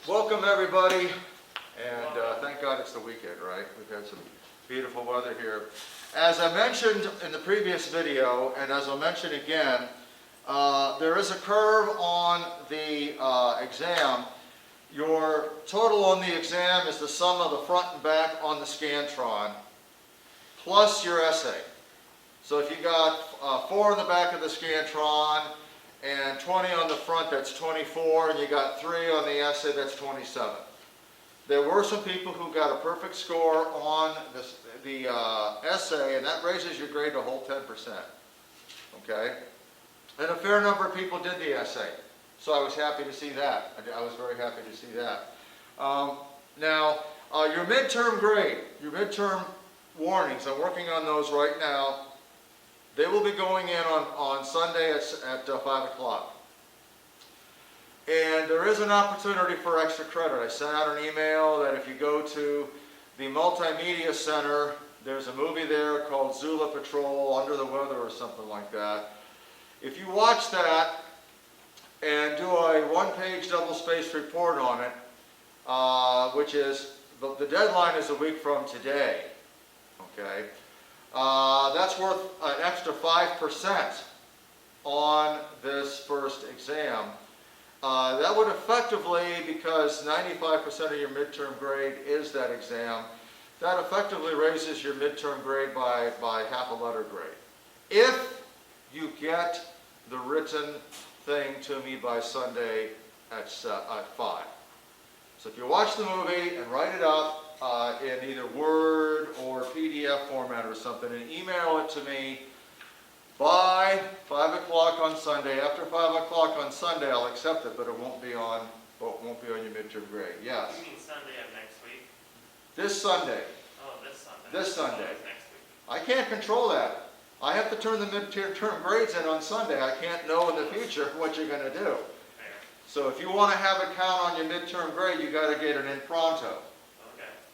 Welcome everybody, and thank God it's the weekend, right? We've had some beautiful weather here. As I mentioned in the previous video, and as I'll mention again, there is a curve on the exam. Your total on the exam is the sum of the front and back on the Scantron, plus your essay. So if you got 4 in the back of the Scantron, and 20 on the front, that's 24, and you got 3 on the essay, that's 27. There were some people who got a perfect score on the essay, and that raises your grade to a whole 10%. Okay? And a fair number of people did the essay, so I was happy to see that. I was very happy to see that. Now, your midterm grade, your midterm warnings, I'm working on those right now. They will be going in on Sunday at 5 o'clock. And there is an opportunity for extra credit. I sent out an email that if you go to the Multimedia Center, there's a movie there called Zula Patrol, Under the Weather or something like that. If you watch that and do a one-page double-spaced report on it, which is, the deadline is a week from today, okay? That's worth an extra 5% on this first exam. That would effectively, because 95% of your midterm grade is that exam, that effectively raises your midterm grade by half a letter grade. If you get the written thing to me by Sunday at 5. So if you watch the movie and write it up, in either Word or PDF format or something, and email it to me by 5 o'clock on Sunday. After 5 o'clock on Sunday, I'll accept it, but it won't be on your midterm grade. Yes. You mean Sunday of next week? This Sunday. Oh, this Sunday. This Sunday. Oh, next week. I can't control that. I have to turn the midterm grades in on Sunday. I can't know in the future what you're going to do. Fair. So if you want to have it count on your midterm grade, you got to get it in pronto.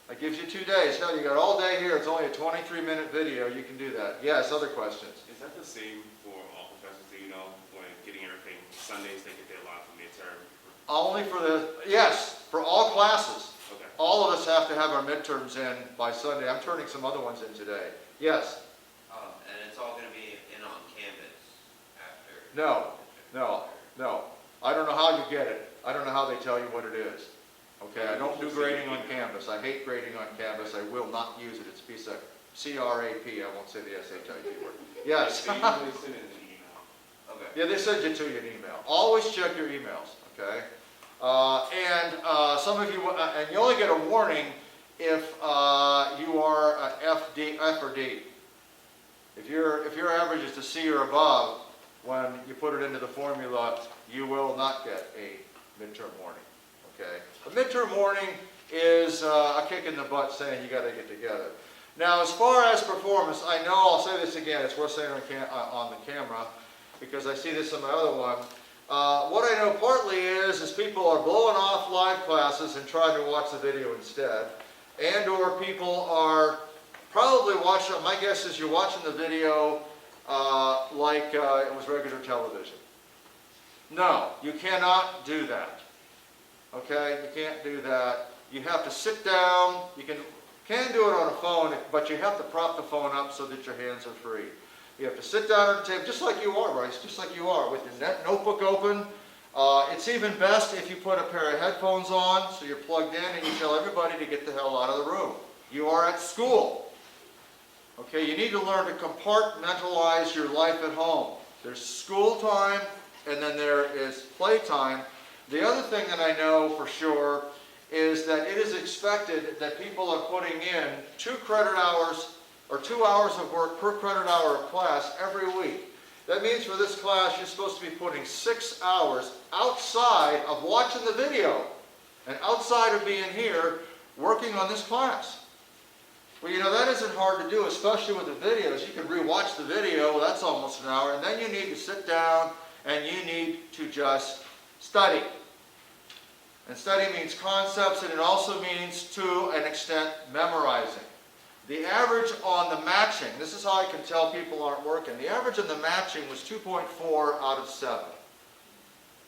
That gives you 2 days. Hell, you got all day here. It's only a 23-minute video. You can do that. Yes, other questions? Is that the same for all professors, do you know, when getting everything Sundays, they get their lot for midterm? Only for yes, for all classes. Okay. All of us have to have our midterms in by Sunday. I'm turning some other ones in today. Yes? And it's all going to be in on Canvas after? No. I don't know how you get it. I don't know how they tell you what it is. Okay, I don't do grading on Canvas. I hate grading on Canvas. I will not use it. It's a piece of C-R-A-P. I won't say the S-H-I-T word. Yes. They usually send it in an email. Okay. Yeah, they send it to you in email. Always check your emails, okay? Some of you, and you only get a warning if you are an F or D. If your average is to C or above, when you put it into the formula, you will not get a midterm warning. Okay. A midterm warning is a kick in the butt saying you got to get together. Now, as far as performance, I know I'll say this again. It's worth saying on the camera because I see this in my other one. What I know partly is people are blowing off live classes and trying to watch the video instead, and/or people are probably watching. My guess is you're watching the video like it was regular television. No, you cannot do that. Okay, you can't do that. You have to sit down. You can do it on a phone, but you have to prop the phone up so that your hands are free. You have to sit down at the table, just like you are, Bryce, just like you are, with your notebook open. It's even best if you put a pair of headphones on, so you're plugged in, and you tell everybody to get the hell out of the room. You are at school. Okay, you need to learn to compartmentalize your life at home. There's school time, and then there is playtime. The other thing that I know for sure is that it is expected that people are putting in 2 credit hours or 2 hours of work per credit hour of class every week. That means for this class you're supposed to be putting 6 hours outside of watching the video and outside of being here working on this class. Well, you know, that isn't hard to do, especially with the videos. You can rewatch the video, that's almost an hour, and then you need to sit down and you need to just study. And study means concepts, and it also means, to an extent, memorizing. The average on the matching, this is how I can tell people aren't working, the average on the matching was 2.4 out of 7.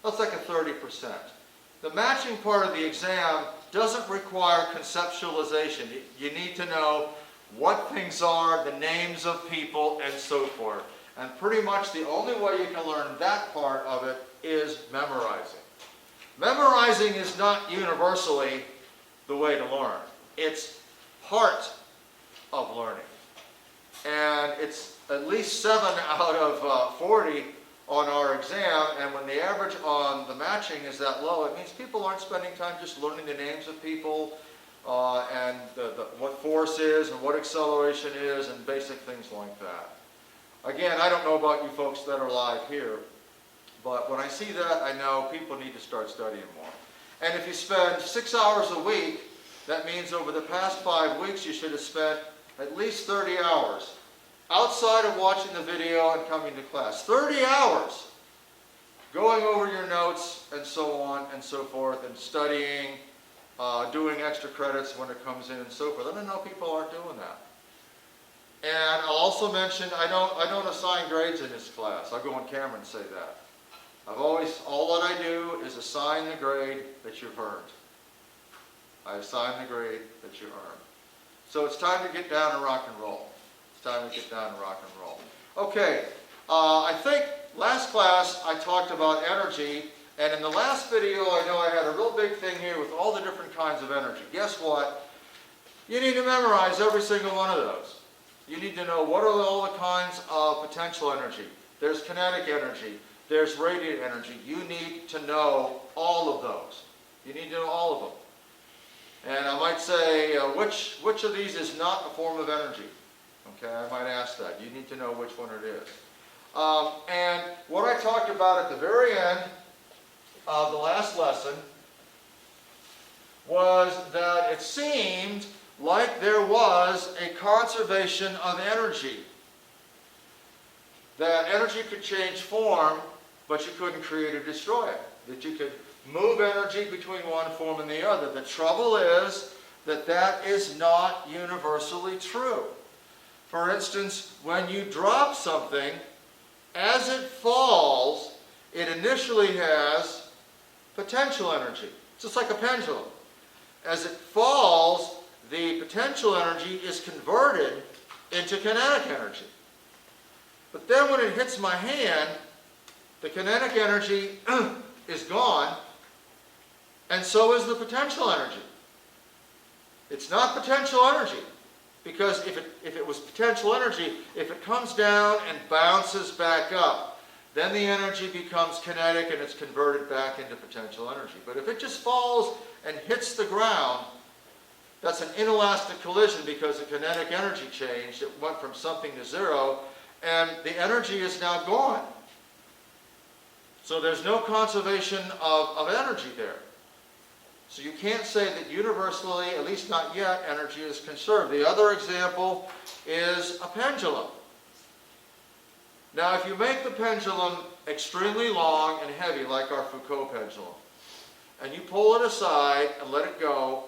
That's like a 30%. the matching part of the exam doesn't require conceptualization. You need to know what things are, the names of people, and so forth. And pretty much the only way you can learn that part of it is memorizing. Memorizing is not universally the way to learn. It's part of learning. And it's at least 7 out of 40 on our exam, and when the average on the matching is that low, it means people aren't spending time just learning the names of people and what force is and what acceleration is and basic things like that. Again, I don't know about you folks that are live here, but when I see that, I know people need to start studying more. And if you spend 6 hours a week, that means over the past 5 weeks you should have spent at least 30 hours outside of watching the video and coming to class. 30 hours going over your notes and so on and so forth and studying, doing extra credits when it comes in and so forth. I don't know, people aren't doing that. And I'll also mention, I don't assign grades in this class. I'll go on camera and say that. all that I do is assign the grade that you've earned. I assign the grade that you earned. So it's time to get down and rock and roll. It's time to get down and rock and roll. Okay, I think last class I talked about energy, and in the last video I know I had a real big thing here with all the different kinds of energy. Guess what? You need to memorize every single one of those. You need to know what are all the kinds of potential energy. There's kinetic energy. There's radiant energy. You need to know all of those. You need to know all of them. And I might say, which of these is not a form of energy? Okay, I might ask that. You need to know which one it is. And what I talked about at the very end of the last lesson was that it seemed like there was a conservation of energy. That energy could change form, but you couldn't create or destroy it. That you could move energy between one form and the other. The trouble is that that is not universally true. For instance, when you drop something, as it falls, it initially has potential energy. It's just like a pendulum. As it falls, the potential energy is converted into kinetic energy. But then when it hits my hand, the kinetic energy is gone, and so is the potential energy. It's not potential energy, because if it was potential energy, if it comes down and bounces back up, then the energy becomes kinetic and it's converted back into potential energy. But if it just falls and hits the ground, that's an inelastic collision because the kinetic energy changed. It went from something to zero, and the energy is now gone. So there's no conservation of energy there. So you can't say that universally, at least not yet, energy is conserved. The other example is a pendulum. Now if you make the pendulum extremely long and heavy, like our Foucault pendulum, and you pull it aside and let it go,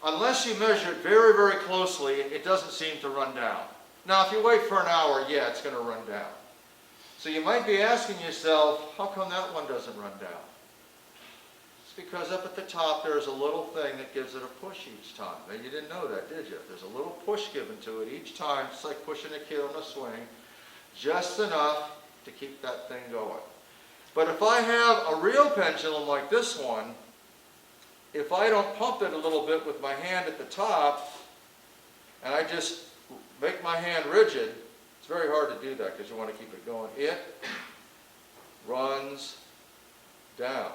unless you measure it very, very closely, it doesn't seem to run down. Now if you wait for an hour, yeah, it's going to run down. So you might be asking yourself, how come that one doesn't run down? It's because up at the top there's a little thing that gives it a push each time. Now you didn't know that, did you? There's a little push given to it each time. It's like pushing a kid on a swing. Just enough to keep that thing going. But if I have a real pendulum like this one, if I don't pump it a little bit with my hand at the top, and I just make my hand rigid, it's very hard to do that because you want to keep it going. It runs down.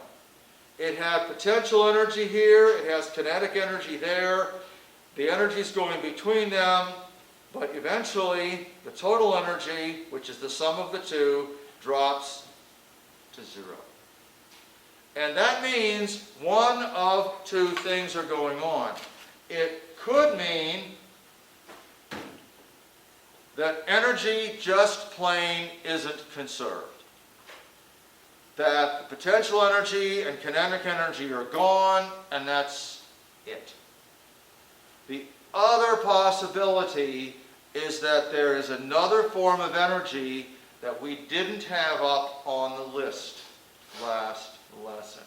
It had potential energy here, it has kinetic energy there, the energy is going between them, but eventually the total energy, which is the sum of the two, drops to zero. And that means one of two things are going on. It could mean that energy just plain isn't conserved. That the potential energy and kinetic energy are gone, and that's it. The other possibility is that there is another form of energy that we didn't have up on the list last lesson.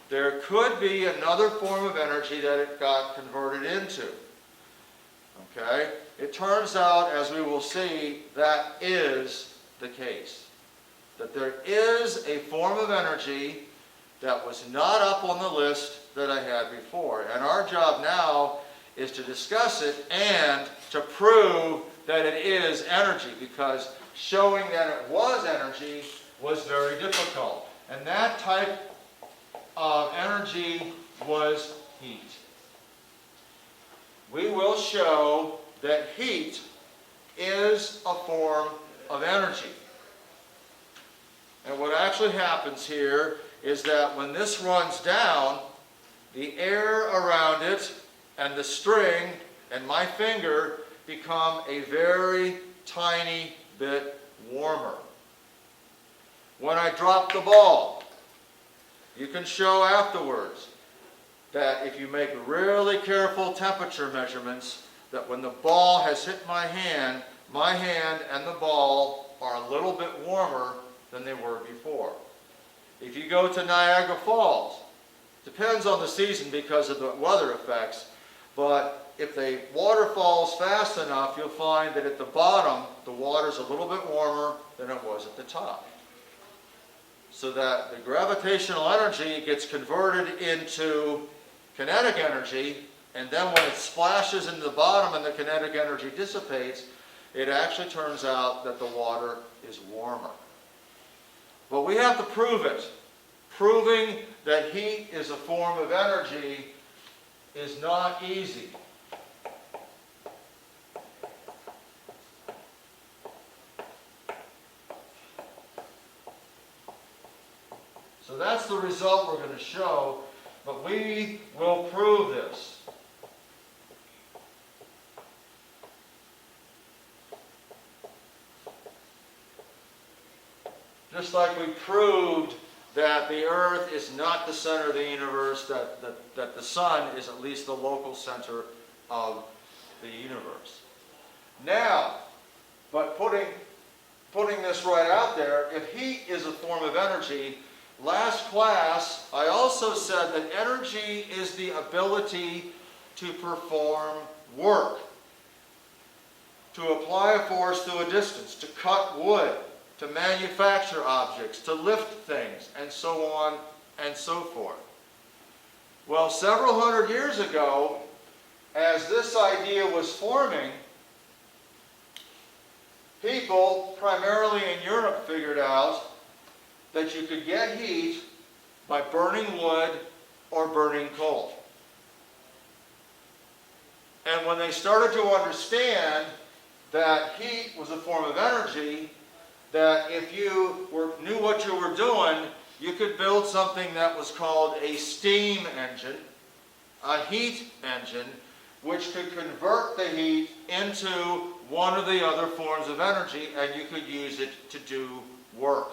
there could be another form of energy that it got converted into. Okay? It turns out, as we will see, that is the case. That there is a form of energy that was not up on the list that I had before. And our job now is to discuss it and to prove that it is energy, because showing that it was energy was very difficult. And that type of energy was heat. We will show that heat is a form of energy. And what actually happens here is that when this runs down, the air around it and the string and my finger become a very tiny bit warmer. When I drop the ball, you can show afterwards that if you make really careful temperature measurements, that when the ball has hit my hand and the ball are a little bit warmer than they were before. If you go to Niagara Falls, depends on the season because of the weather effects, but if the water falls fast enough, you'll find that at the bottom, the water's a little bit warmer than it was at the top. So that the gravitational energy gets converted into kinetic energy, and then when it splashes into the bottom and the kinetic energy dissipates, it actually turns out that the water is warmer. But we have to prove it. Proving that heat is a form of energy is not easy. So that's the result we're going to show, but we will prove this. Just like we proved that the Earth is not the center of the universe, that the Sun is at least the local center of the universe. Now, but putting this right out there, if heat is a form of energy, last class I also said that energy is the ability to perform work, to apply a force through a distance, to cut wood, to manufacture objects, to lift things, and so on and so forth. Well, several hundred years ago, as this idea was forming, people, primarily in Europe, figured out that you could get heat by burning wood or burning coal. And when they started to understand that heat was a form of energy, that if you knew what you were doing, you could build something that was called a steam engine, a heat engine, which could convert the heat into one of the other forms of energy, and you could use it to do work.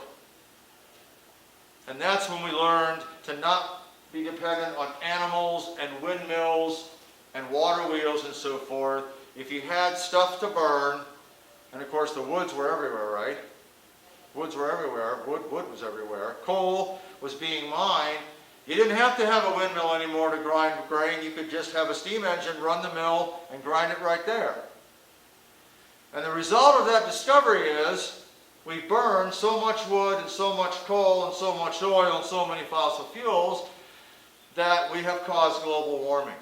And that's when we learned to not be dependent on animals and windmills and water wheels and so forth. If you had stuff to burn, and of course the woods were everywhere, right? Woods were everywhere, wood was everywhere. Coal was being mined. You didn't have to have a windmill anymore to grind grain. You could just have a steam engine, run the mill, and grind it right there. And the result of that discovery is we burn so much wood and so much coal and so much oil and so many fossil fuels that we have caused global warming.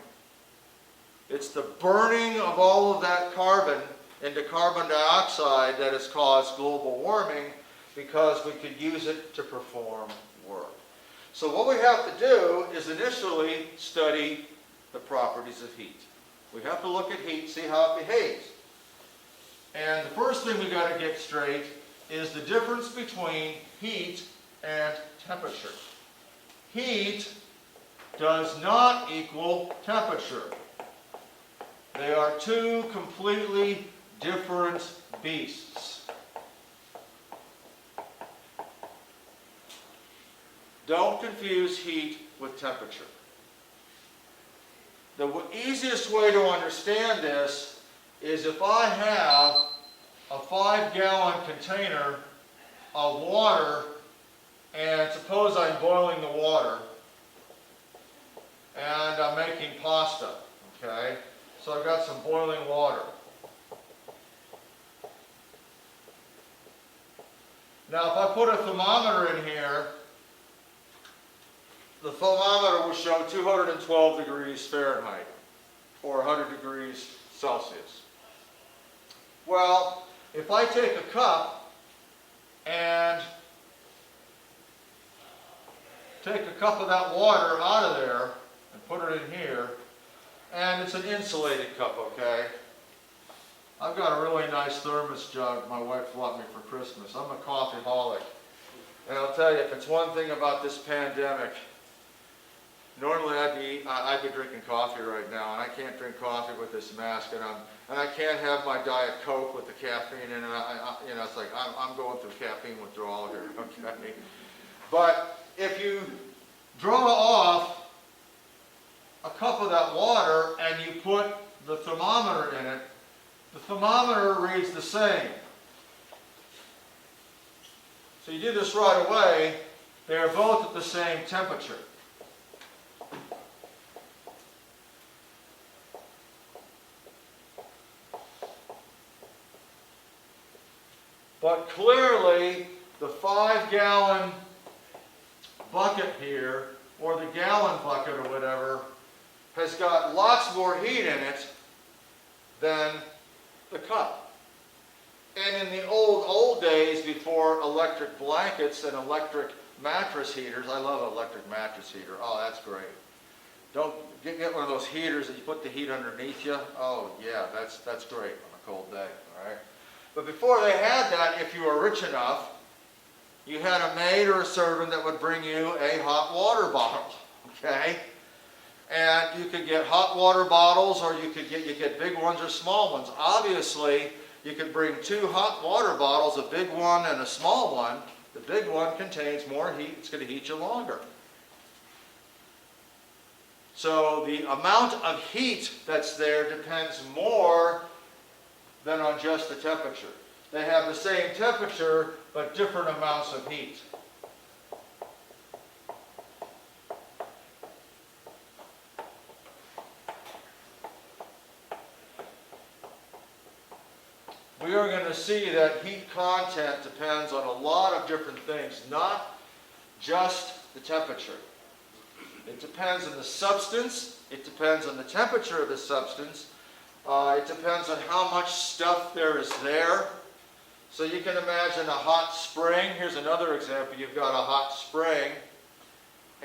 It's the burning of all of that carbon into carbon dioxide that has caused global warming, because we could use it to perform work. So what we have to do is initially study the properties of heat. We have to look at heat, see how it behaves. And the first thing we got to get straight is the difference between heat and temperature. Heat does not equal temperature. They are two completely different beasts. Don't confuse heat with temperature. The easiest way to understand this is if I have a 5-gallon container of water, and suppose I'm boiling the water, and I'm making pasta, okay? So I've got some boiling water. Now if I put a thermometer in here, the thermometer will show 212 degrees Fahrenheit, or 100 degrees Celsius. Well, if I take a cup and take a cup of that water out of there and put it in here, and it's an insulated cup, okay? I've got a really nice thermos jug my wife bought me for Christmas. I'm a coffeeholic. And I'll tell you, if it's one thing about this pandemic, normally I'd be drinking coffee right now, and I can't drink coffee with this mask, and I can't have my Diet Coke with the caffeine in it. You know, it's like I'm going through caffeine withdrawal here, okay? But if you draw off a cup of that water and you put the thermometer in it, the thermometer reads the same. So you do this right away, they're both at the same temperature. But clearly, the 5-gallon bucket here, or the gallon bucket or whatever, has got lots more heat in it than the cup. And in the old days, before electric blankets and electric mattress heaters, I love an electric mattress heater. Oh, that's great. Don't get one of those heaters that you put the heat underneath you. Oh yeah, that's great on a cold day, all right? But before they had that, if you were rich enough, you had a maid or a servant that would bring you a hot water bottle, okay? And you could get hot water bottles, or you get big ones or small ones. Obviously, you could bring 2 hot water bottles, a big one and a small one. The big one contains more heat. It's going to heat you longer. So the amount of heat that's there depends more than on just the temperature. They have the same temperature, but different amounts of heat. We are going to see that heat content depends on a lot of different things, not just the temperature. It depends on the substance, it depends on the temperature of the substance, it depends on how much stuff there is there. So you can imagine a hot spring. Here's another example. You've got a hot spring,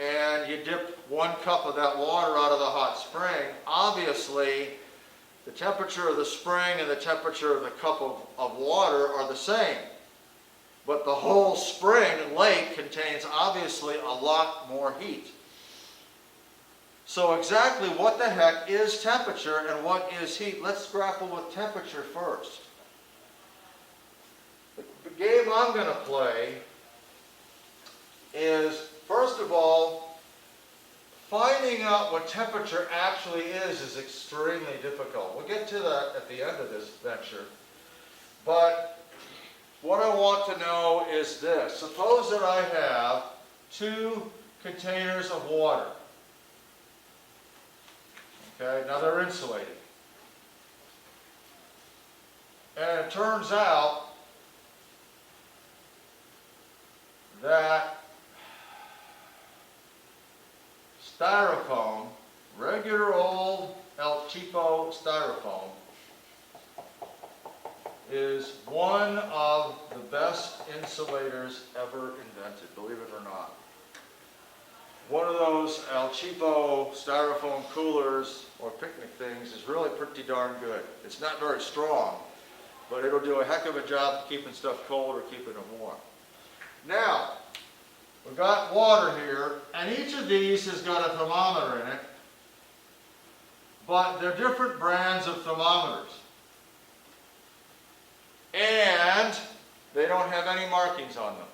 and you dip 1 cup of that water out of the hot spring. Obviously, the temperature of the spring and the temperature of the cup of water are the same. But the whole spring and lake contains obviously a lot more heat. So exactly what the heck is temperature and what is heat? Let's grapple with temperature first. The game I'm going to play is, first of all, finding out what temperature actually is extremely difficult. We'll get to that at the end of this venture. But what I want to know is this. Suppose that I have 2 containers of water. Okay, now they're insulated. And it turns out that styrofoam, regular old El Cheapo styrofoam, is one of the best insulators ever invented, believe it or not. One of those El Cheapo styrofoam coolers or picnic things is really pretty darn good. It's not very strong, but it'll do a heck of a job of keeping stuff cold or keeping it warm. Now, we've got water here, and each of these has got a thermometer in it, but they're different brands of thermometers. And they don't have any markings on them.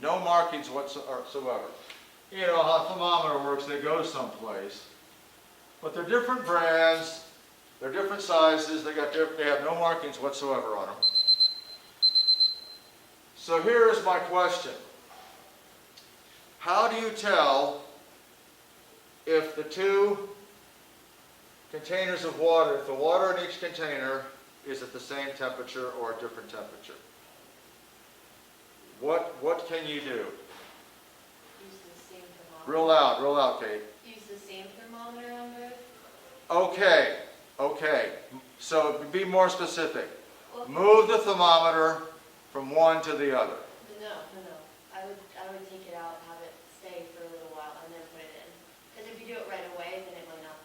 No markings whatsoever. You know how a thermometer works, they go someplace. But they're different brands, they're different sizes, they have no markings whatsoever on them. So here's my question. How do you tell if the two containers of water, if the water in each container is at the same temperature or a different temperature? What can you do? Use the same thermometer. Real loud, Kate. Use the same thermometer on both? Okay, okay. So be more specific. Well, Move the thermometer from one to the other. No. I would take it out, have it stay for a little while, and then put it in. Because if you do it right away, then it might not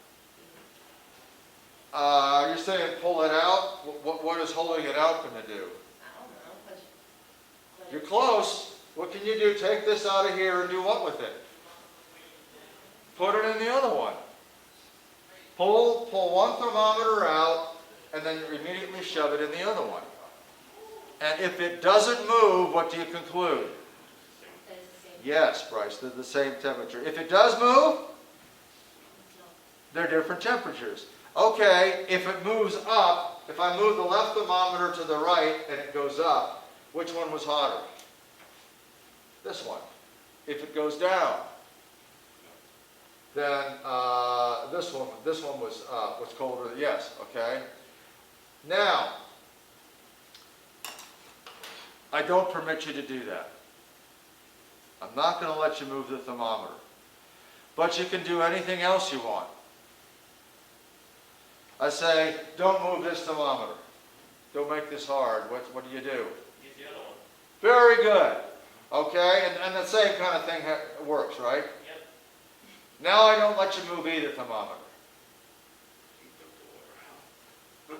be. You're saying pull it out? What is holding it out going to do? I don't know. But You're close. What can you do? Take this out of here and do what with it? Put it in the other one. Pull one thermometer out and then immediately shove it in the other one. And if it doesn't move, what do you conclude? that is the same. Yes, Bryce, they're the same temperature. If it does move, No. they're different temperatures. Okay, if it moves up, if I move the left thermometer to the right and it goes up, which one was hotter? This one. If it goes down, then this one was colder. Yes, okay. Now, I don't permit you to do that. I'm not going to let you move the thermometer. But you can do anything else you want. I say, don't move this thermometer. Don't make this hard. What do you do? Use the other one. Very good. Okay, and the same kind of thing works, right? Yep. Now I don't let you move either thermometer. Put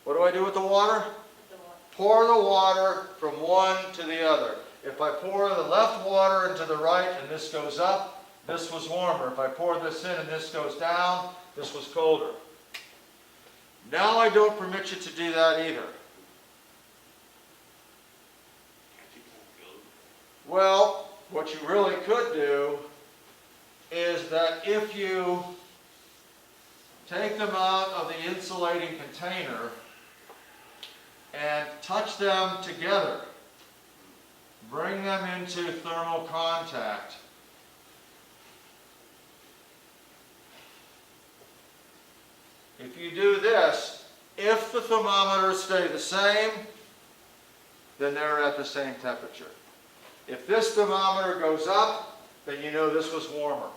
What do I do with the water? the water. Pour the water from one to the other. If I pour the left water into the right and this goes up, this was warmer. If I pour this in and this goes down, this was colder. Now I don't permit you to do that either. Well, what you really could do is that if you take them out of the insulating container and touch them together, bring them into thermal contact, if you do this, if the thermometers stay the same, then they're at the same temperature. If this thermometer goes up, then you know this was warmer.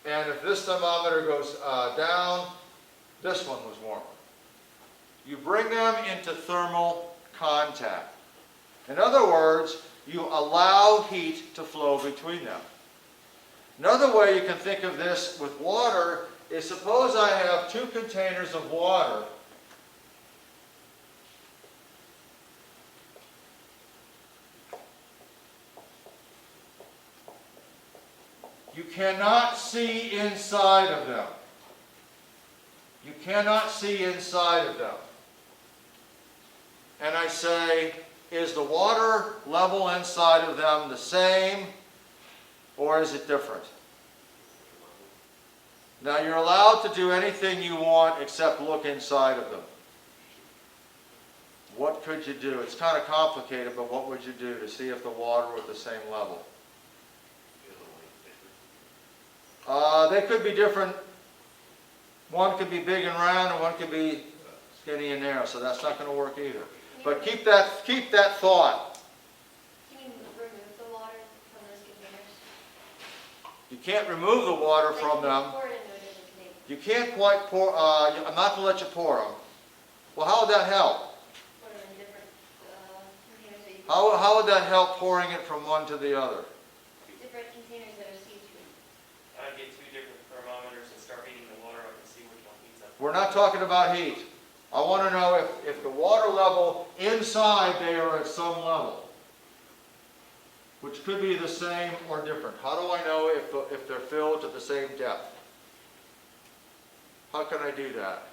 And if this thermometer goes down, this one was warmer. You bring them into thermal contact. In other words, you allow heat to flow between them. Another way you can think of this with water is suppose I have two containers of water. You cannot see inside of them. You cannot see inside of them. And I say, is the water level inside of them the same or is it different? Now you're allowed to do anything you want except look inside of them. What could you do? It's kind of complicated, but what would you do to see if the water were at the same level? They could be different. One could be big and round, and one could be skinny and narrow. So that's not going to work either. But keep that thought. Can you remove the water from those containers? You can't remove the water from them. Pour it into a different container. You can't quite pour. I'm not going to let you pour them. Well, how would that help? Put it in different containers that you How would that help pouring it from one to the other? different containers that are see-through. I'd get two different thermometers and start heating the water up and see which one heats up. We're not talking about heat. I want to know if the water level inside they are at some level, which could be the same or different. How do I know if they're filled to the same depth? How can I do that?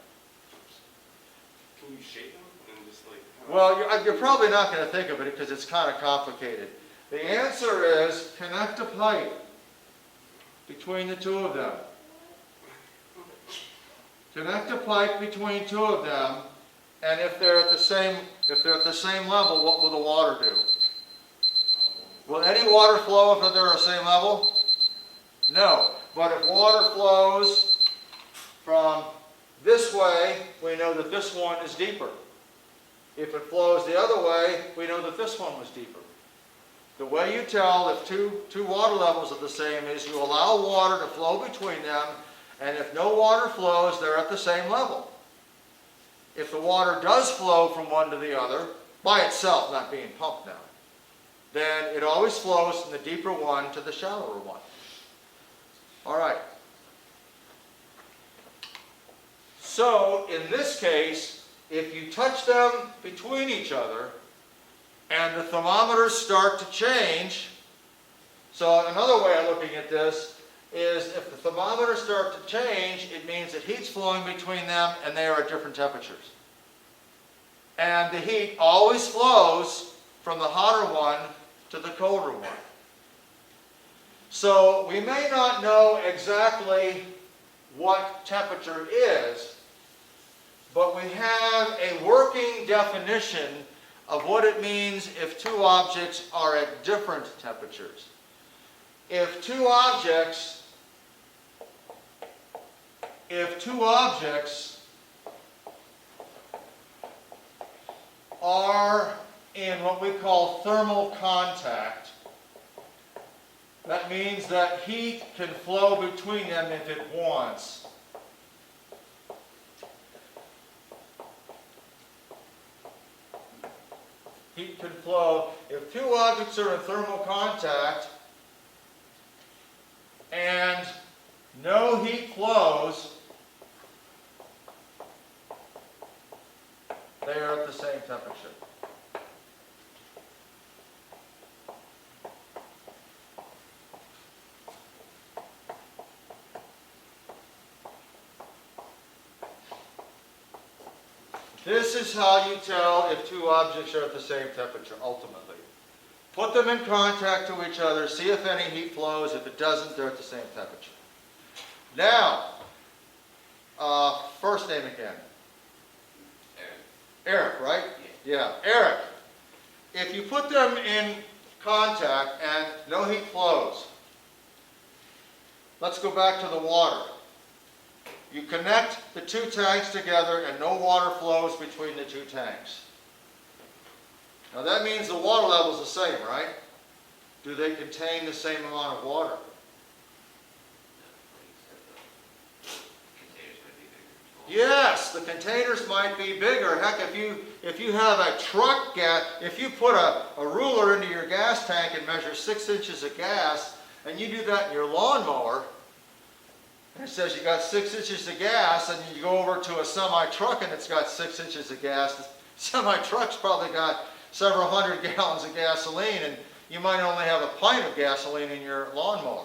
Can you shake them and just like? Well, you're probably not going to think of it because it's kind of complicated. The answer is connect a pipe between the two of them. Connect a pipe between two of them, and if they're at the same level, what will the water do? Will any water flow if they're at the same level? No. But if water flows from this way, we know that this one is deeper. If it flows the other way, we know that this one was deeper. The way you tell if two water levels are the same is you allow water to flow between them, and if no water flows, they're at the same level. If the water does flow from one to the other, by itself, not being pumped now, then it always flows from the deeper one to the shallower one. All right. So, in this case, if you touch them between each other, and the thermometers start to change, so another way of looking at this is if the thermometers start to change, it means that heat's flowing between them and they are at different temperatures. And the heat always flows from the hotter one to the colder one. So we may not know exactly what temperature is, but we have a working definition of what it means if two objects are at different temperatures. If two objects are in what we call thermal contact, that means that heat can flow between them if it wants. Heat can flow. If two objects are in thermal contact and no heat flows, they are at the same temperature. This is how you tell if two objects are at the same temperature, ultimately. Put them in contact to each other, see if any heat flows. If it doesn't, they're at the same temperature. Now, first name again. Eric, right? Yeah. Eric, if you put them in contact and no heat flows, let's go back to the water. You connect the two tanks together and no water flows between the two tanks. Now that means the water level is the same, right? Do they contain the same amount of water? Yes, the containers might be bigger. Heck, if you have a truck gas, if you put a ruler into your gas tank and measure 6 inches of gas, and you do that in your lawnmower, and it says you got 6 inches of gas, and you go over to a semi-truck and it's got 6 inches of gas, the semi-truck's probably got several hundred gallons of gasoline, and you might only have a pint of gasoline in your lawnmower.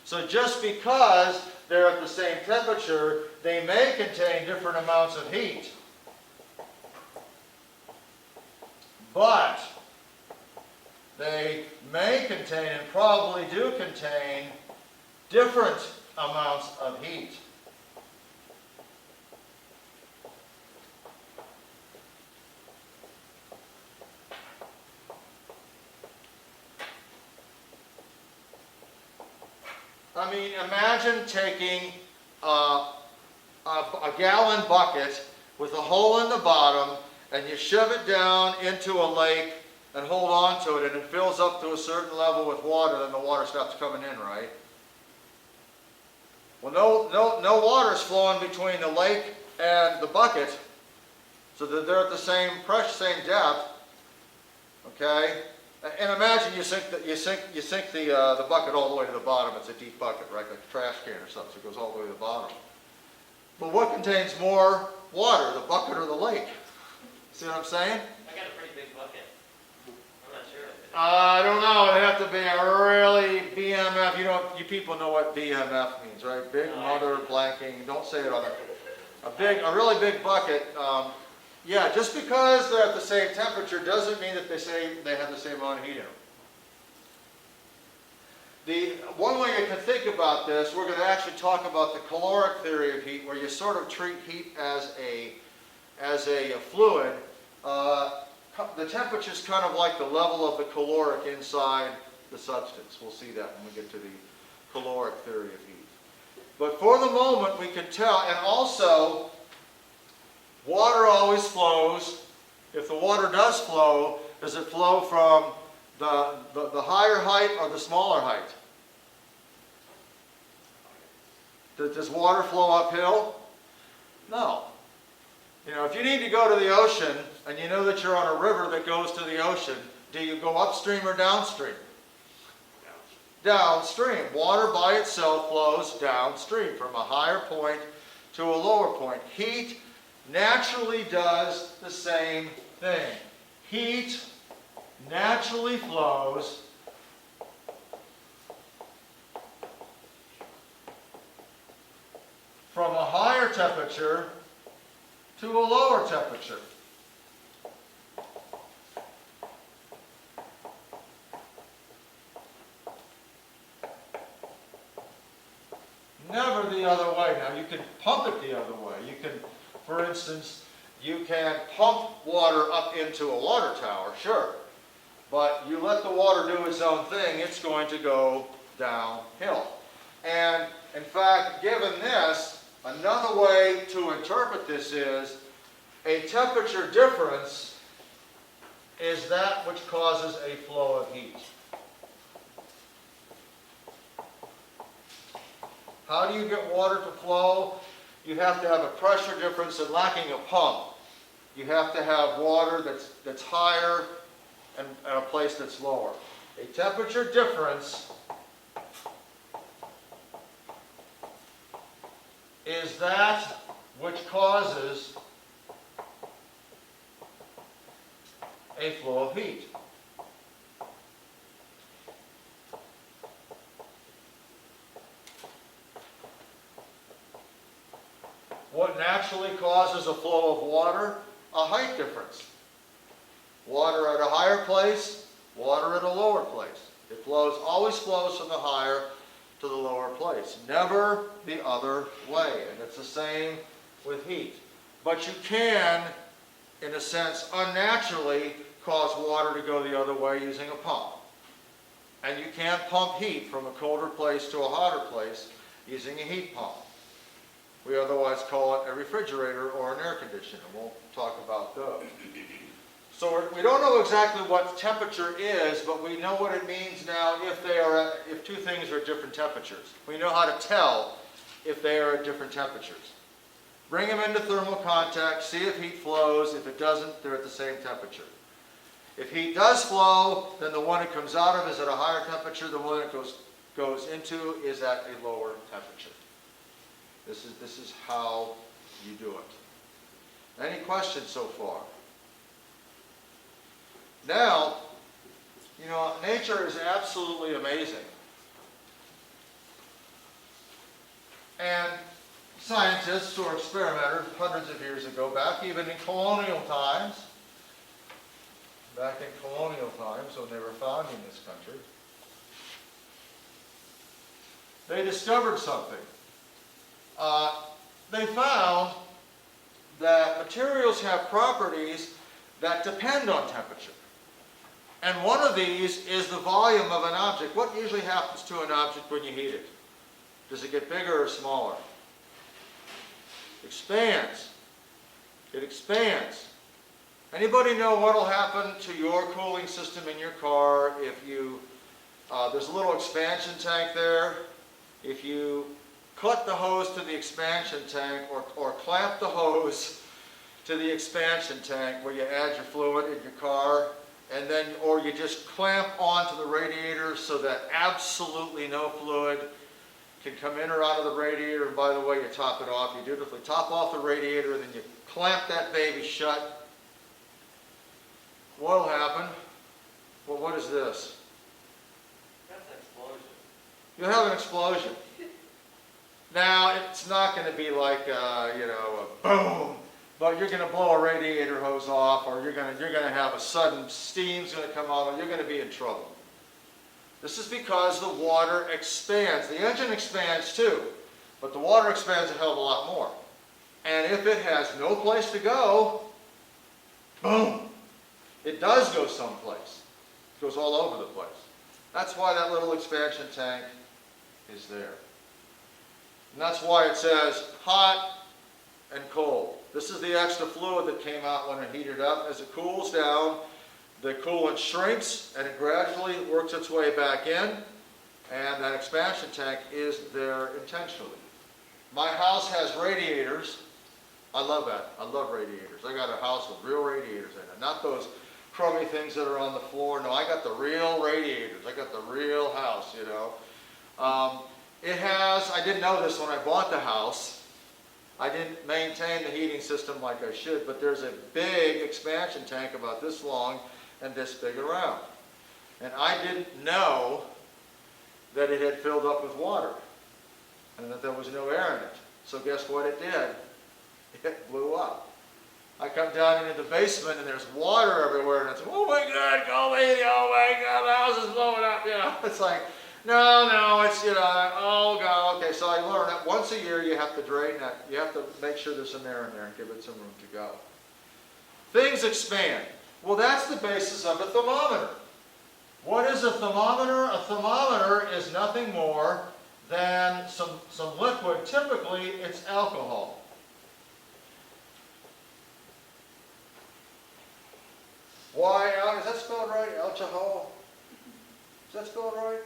So just because they're at the same temperature, they may contain different amounts of heat. But they may contain, and probably do contain, different amounts of heat. I mean, imagine taking a gallon bucket with a hole in the bottom, and you shove it down into a lake and hold on to it, and it fills up to a certain level with water, then the water stops coming in, right? Well, no water is flowing between the lake and the bucket, so that they're at the same pressure, same depth. Okay, and imagine you sink the bucket all the way to the bottom. It's a deep bucket, right, like a trash can or something. So it goes all the way to the bottom. But what contains more water, the bucket or the lake? See what I'm saying? I got a pretty big bucket. I'm not sure. I don't know. It'd have to be a really BMF. You people know what BMF means, right? Big mother blanking. Don't say it on a really big bucket. Yeah, just because they're at the same temperature doesn't mean that they have the same amount of heat in them. The one way you can think about this, we're going to actually talk about the caloric theory of heat, where you sort of treat heat as a fluid. The temperature is kind of like the level of the caloric inside the substance. We'll see that when we get to the caloric theory of heat. But for the moment, we can tell, and also, water always flows. If the water does flow, does it flow from the higher height or the smaller height? Does water flow uphill? No. You know, if you need to go to the ocean and you know that you're on a river that goes to the ocean, do you go upstream or downstream? Downstream. Water by itself flows downstream from a higher point to a lower point. Heat naturally does the same thing. Heat naturally flows from a higher temperature to a lower temperature. Never the other way. Now you can pump it the other way. You can, for instance, you can pump water up into a water tower, sure. But you let the water do its own thing, it's going to go downhill. And in fact, given this, another way to interpret this is a temperature difference is that which causes a flow of heat. How do you get water to flow? You have to have a pressure difference, and lacking a pump, you have to have water that's higher and a place that's lower. A temperature difference is that which causes a flow of heat. What naturally causes a flow of water? A height difference. Water at a higher place, water at a lower place. It flows, always flows from the higher to the lower place. Never the other way. And it's the same with heat. But you can, in a sense, unnaturally cause water to go the other way using a pump. And you can't pump heat from a colder place to a hotter place using a heat pump. We otherwise call it a refrigerator or an air conditioner. We'll talk about those. So we don't know exactly what temperature is, but we know what it means now if two things are at different temperatures. We know how to tell if they are at different temperatures. Bring them into thermal contact, see if heat flows. If it doesn't, they're at the same temperature. If heat does flow, then the one it comes out of is at a higher temperature. The one it goes into is at a lower temperature. This is how you do it. Any questions so far? Now, you know, nature is absolutely amazing. And scientists or experimenters hundreds of years ago, back even in colonial times, when they were founding this country, they discovered something. They found that materials have properties that depend on temperature. And one of these is the volume of an object. What usually happens to an object when you heat it? Does it get bigger or smaller? Expands. It expands. Anybody know what will happen to your cooling system in your car if you, there's a little expansion tank there. If you cut the hose to the expansion tank or clamp the hose to the expansion tank where you add your fluid in your car, and then, or you just clamp onto the radiator so that absolutely no fluid can come in or out of the radiator, and by the way, you top it off. You dutifully top off the radiator, and then you clamp that baby shut. What will happen? Well, what is this? That's an explosion. You'll have an explosion. Now, it's not going to be like, you know, a boom, but you're going to blow a radiator hose off, or you're going to have a sudden steam's going to come out, and you're going to be in trouble. This is because the water expands. The engine expands too, but the water expands a hell of a lot more. And if it has no place to go, boom, it does go someplace. It goes all over the place. That's why that little expansion tank is there. And that's why it says hot and cold. This is the extra fluid that came out when it heated up. As it cools down, the coolant shrinks and it gradually works its way back in, and that expansion tank is there intentionally. My house has radiators. I love that. I love radiators. I got a house with real radiators in it. Not those crummy things that are on the floor. No, I got the real radiators. I got the real house, you know. It has, I didn't know this when I bought the house. I didn't maintain the heating system like I should, but there's a big expansion tank about this long and this big around. And I didn't know that it had filled up with water and that there was no air in it. So guess what it did? It blew up. I come down into the basement and there's water everywhere and it's, oh my God, go lady, oh my God, the house is blowing up, you know. It's like, no, it's, you know, oh God, okay. So I learned that once a year you have to drain that. You have to make sure there's some air in there and give it some room to go. Things expand. Well, that's the basis of a thermometer. What is a thermometer? A thermometer is nothing more than some liquid. Typically, it's alcohol. Why? Is that spelled right? Alcohol? Is that spelled right?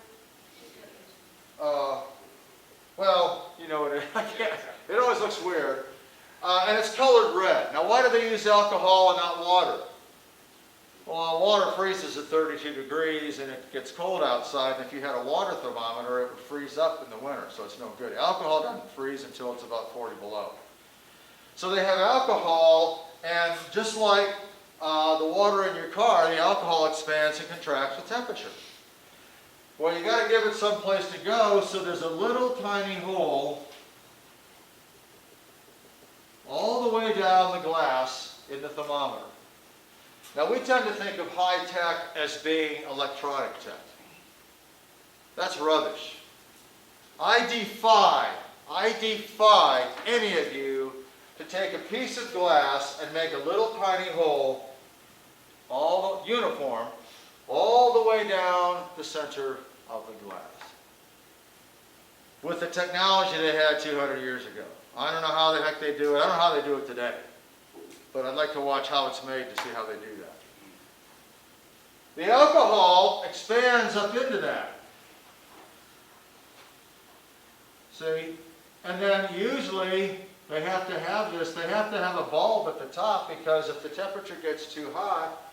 Well, you know what I can't. It always looks weird. And it's colored red. Now, why do they use alcohol and not water? Well, water freezes at 32 degrees and it gets cold outside. And if you had a water thermometer, it would freeze up in the winter, so it's no good. Alcohol doesn't freeze until it's about 40 below. So they have alcohol, and just like the water in your car, the alcohol expands and contracts with temperature. Well, you got to give it some place to go, so there's a little tiny hole all the way down the glass in the thermometer. Now, we tend to think of high tech as being electronic tech. That's rubbish. I defy any of you to take a piece of glass and make a little tiny hole, all uniform, all the way down the center of the glass. With the technology they had 200 years ago. I don't know how the heck they do it. I don't know how they do it today. But I'd like to watch how it's made to see how they do that. The alcohol expands up into that. See? And then usually they have to have this, they have to have a bulb at the top, because if the temperature gets too hot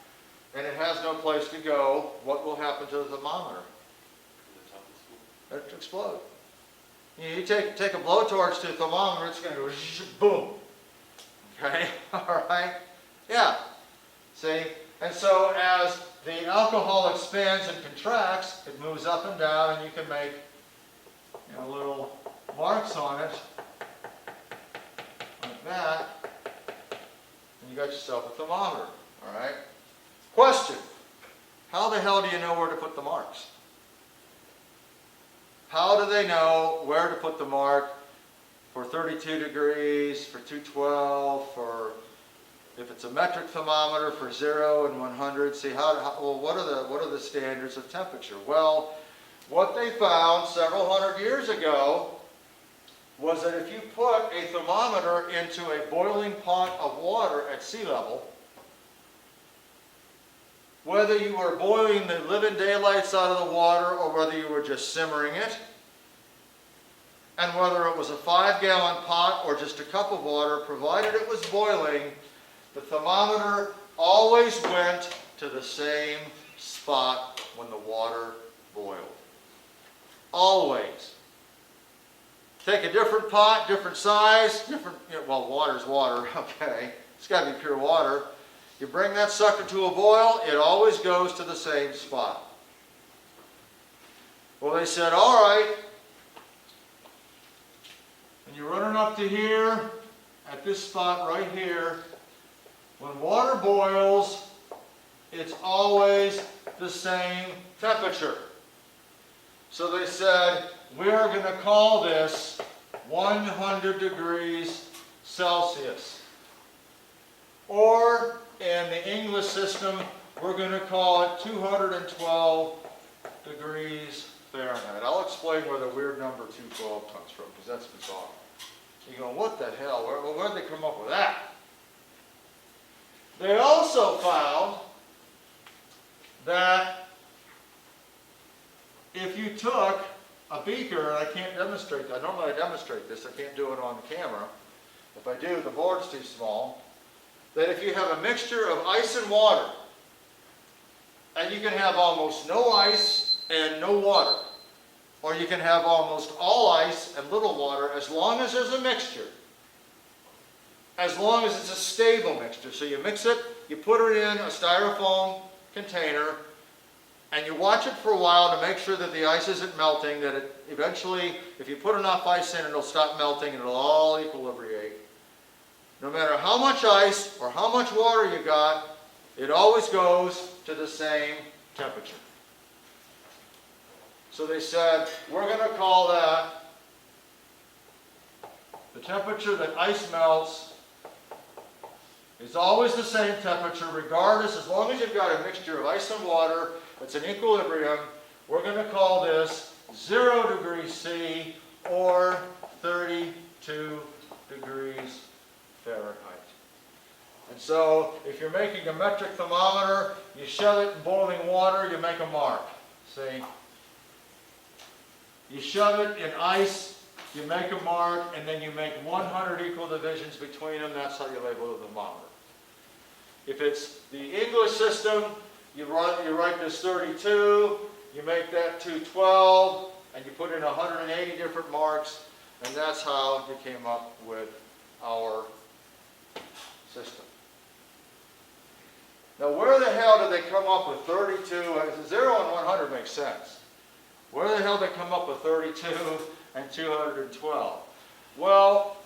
and it has no place to go, what will happen to the thermometer? It'll explode. You take a blowtorch to a thermometer, it's going to go boom. Okay? All right? Yeah. See? And so as the alcohol expands and contracts, it moves up and down, and you can make, you know, little marks on it, like that, and you got yourself a thermometer. All right? Question. How the hell do you know where to put the marks? How do they know where to put the mark for 32 degrees, for 212, for, if it's a metric thermometer, for 0 and 100? See, well, what are the standards of temperature? Well, what they found several hundred years ago was that if you put a thermometer into a boiling pot of water at sea level, whether you were boiling the living daylights out of the water or whether you were just simmering it, and whether it was a 5-gallon pot or just a cup of water, provided it was boiling, the thermometer always went to the same spot when the water boiled. Always. Take a different pot, different size, different, you know, well, water's water, okay. It's got to be pure water. You bring that sucker to a boil, it always goes to the same spot. Well, they said, all right, and you're running up to here, at this spot right here, when water boils, it's always the same temperature. So they said, we're going to call this 100 degrees Celsius. Or, in the English system, we're going to call it 212 degrees Fahrenheit. I'll explain where the weird number 212 comes from, because that's bizarre. You go, what the hell? Where'd they come up with that? They also found that if you took a beaker, and I can't demonstrate that. Normally I demonstrate this. I can't do it on camera. If I do, the board's too small. That if you have a mixture of ice and water, and you can have almost no ice and no water, or you can have almost all ice and little water, as long as there's a mixture, as long as it's a stable mixture. So you mix it, you put it in a styrofoam container, and you watch it for a while to make sure that the ice isn't melting, that it eventually, if you put enough ice in, it'll stop melting and it'll all equilibrate. No matter how much ice or how much water you got, it always goes to the same temperature. So they said, we're going to call that the temperature that ice melts is always the same temperature regardless, as long as you've got a mixture of ice and water that's in equilibrium. We're going to call this 0 degrees C or 32 degrees Fahrenheit. And so if you're making a metric thermometer, you shove it in boiling water, you make a mark. See? You shove it in ice, you make a mark, and then you make 100 equal divisions between them. That's how you label the thermometer. If it's the English system, you write this 32, you make that 212, and you put in 180 different marks, and that's how you came up with our system. Now, where the hell did they come up with 32? 0 and 100 makes sense. Where the hell did they come up with 32 and 212? Well,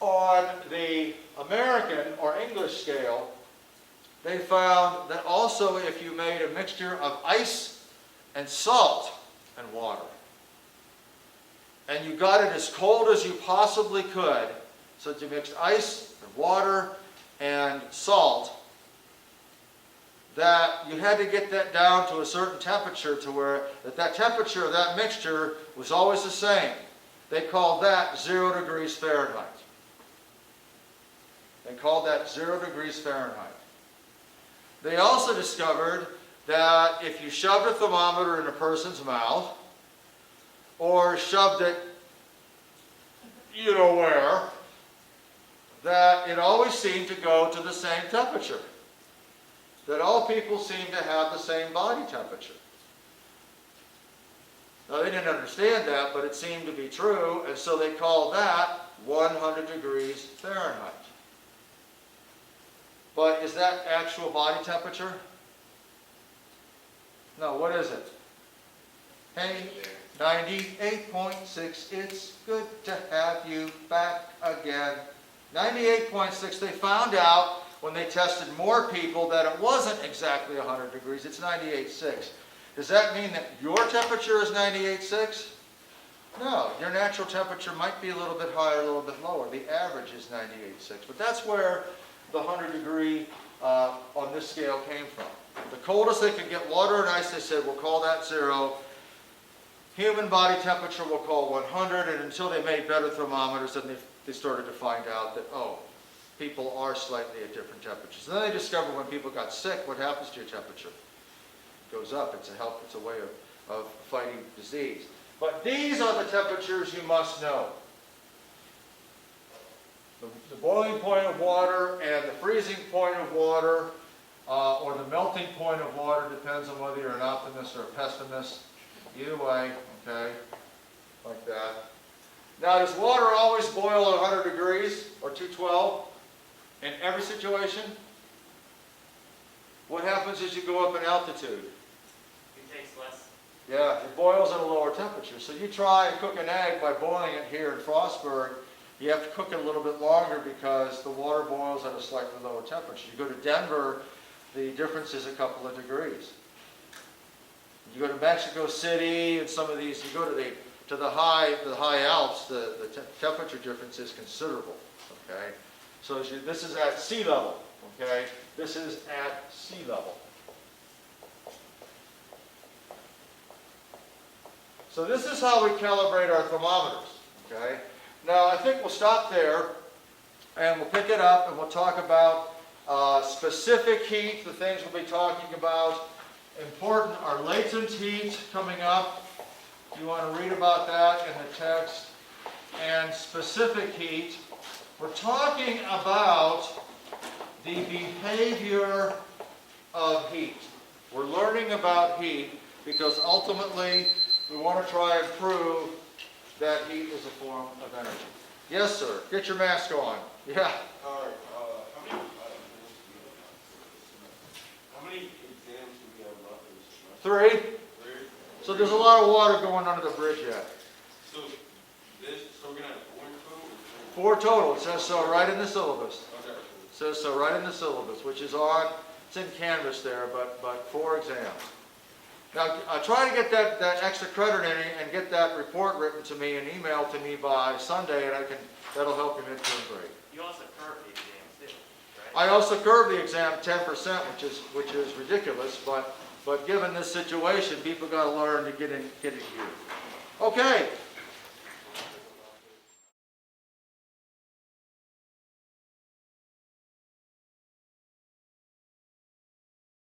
on the American or English scale, they found that also if you made a mixture of ice and salt and water, and you got it as cold as you possibly could, so that you mixed ice and water and salt, that you had to get that down to a certain temperature to where that temperature of that mixture was always the same. They called that 0 degrees Fahrenheit. They called that 0 degrees Fahrenheit. They also discovered that if you shoved a thermometer in a person's mouth, or shoved it you know where, that it always seemed to go to the same temperature. That all people seem to have the same body temperature. Now they didn't understand that, but it seemed to be true, and so they called that 100 degrees Fahrenheit. But is that actual body temperature? No, what is it? Hey, 98.6, it's good to have you back again. 98.6, they found out when they tested more people that it wasn't exactly 100 degrees, it's 98.6. Does that mean that your temperature is 98.6? No, your natural temperature might be a little bit higher, a little bit lower. The average is 98.6, but that's where the 100 degree on this scale came from. The coldest they could get water and ice, they said, we'll call that 0. Human body temperature we'll call 100, and until they made better thermometers, then they started to find out that, oh, people are slightly at different temperatures. And then they discovered when people got sick, what happens to your temperature? It goes up. It's a way of fighting disease. But these are the temperatures you must know. The boiling point of water and the freezing point of water, or the melting point of water, depends on whether you're an optimist or a pessimist. Either way, okay, like that. Now, does water always boil at 100 degrees or 212 in every situation? What happens as you go up in altitude? It takes less. Yeah, it boils at a lower temperature. So you try and cook an egg by boiling it here in Frostburg, you have to cook it a little bit longer because the water boils at a slightly lower temperature. You go to Denver, the difference is a couple of degrees. You go to Mexico City and some of these, you go to the high Alps, the temperature difference is considerable. Okay, so this is at sea level. Okay, this is at sea level. So this is how we calibrate our thermometers, okay? Now, I think we'll stop there, and we'll pick it up, and we'll talk about specific heat, the things we'll be talking about. Important are latent heat coming up. You want to read about that in the text. And specific heat. We're talking about the behavior of heat. We're learning about heat because ultimately we want to try and prove that heat is a form of energy. Yes, sir. Get your mask on. Yeah. All right, how many exams do we have left in this semester? 3. So there's a lot of water going under the bridge yet. So we're gonna have 4 in total? 4 total. It says so right in the syllabus. Okay. It says so right in the syllabus, which is on, it's in Canvas there, but 4 exams. Now, try to get that extra credit in and get that report written to me and emailed to me by Sunday, and that'll help your midterm grade. You also curve the exams too, right? I also curved the exam 10%, which is ridiculous, but given this situation, people got to learn to get in gear. Okay,